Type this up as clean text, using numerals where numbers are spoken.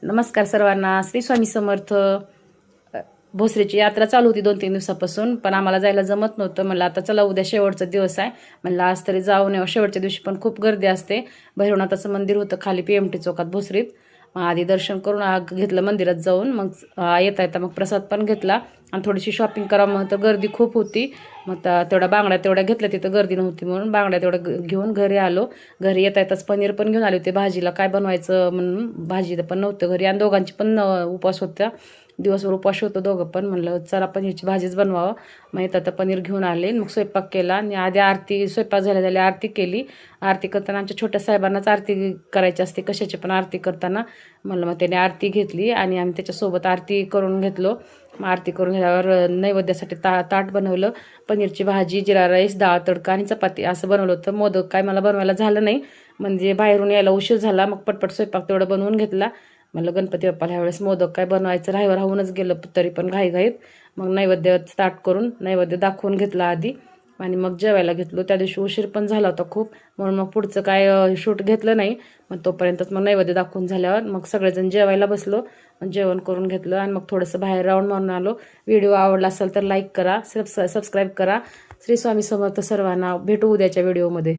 नमस्कार सर्वांना. श्री स्वामी समर्थ. भोसरीची यात्रा चालू होती 2-3 दिवसापासून, पण आम्हाला जायला जमत नव्हतं. म्हणलं आता चला उद्या शेवटचा दिवस आहे, म्हणलं आज तरी जाऊन येऊ. शेवटच्या दिवशी पण खूप गर्दी असते. भैरवनाथाचं मंदिर होतं खाली PMT चौकात भोसरीत. मग आधी दर्शन करून घेतलं मंदिरात जाऊन. मग येता येता मग प्रसाद पण घेतला आणि थोडीशी शॉपिंग करावं म्हणून तर गर्दी खूप होती. मग तेवढ्या बांगड्या तेवढ्या घेतल्या, तिथं गर्दी नव्हती म्हणून बांगड्या तेवढ्या घेऊन घरी आलो. घरी येता येताच पनीर पण घेऊन आले होते भाजीला. काय बनवायचं म्हणून भाजी पण नव्हतं घरी आणि दोघांची पण उपवास होत्या. दिवसभर उपवास होतो दोघं पण. म्हणलं चला पनीरची भाजीच बनवावं. मग येतात तर पनीर घेऊन आले. मग स्वयंपाक केला आणि आधी आरती, स्वयंपाक झाल्या आरती केली. आरती करताना आमच्या छोट्या साहेबांनाच आरती करायची असते, कशाची पण आरती करताना. म्हणलं मग त्याने आरती घेतली आणि आम्ही त्याच्यासोबत आरती करून घेतलो. मग आरती करून घेतल्यावर नैवेद्यासाठी ताट बनवलं. पनीरची भाजी, जिरा राईस, डाळ तडका आणि चपाती असं बनवलं होतं. मोदक काय मला बनवायला झालं नाही, म्हणजे बाहेरून यायला उशीर झाला. मग पटपट स्वयंपाक तेवढं बनवून घेतला. म्हणलं गणपती बाप्पाला ह्यावेळेस मोदक काय बनवायचं राहूनच गेलं, तरी पण घाईघाईत. मग नैवेद्य स्टार्ट करून नैवेद्य दाखवून घेतला आधी आणि मग जेवायला घेतलो. त्या दिवशी उशीर पण झाला होता खूप, म्हणून मग पुढचं काय शूट घेतलं नाही. मग तोपर्यंतच मग नैवेद्य दाखवून झाल्यावर मग सगळेजण जेवायला बसलो. जेवण करून घेतलं आणि मग थोडंसं बाहेर राऊंड मारून आलो. व्हिडिओ आवडला असेल तर लाईक करा, सबस्क्राईब करा. श्री स्वामी समर्थ सर्वांना. भेटू उद्याच्या व्हिडिओमध्ये.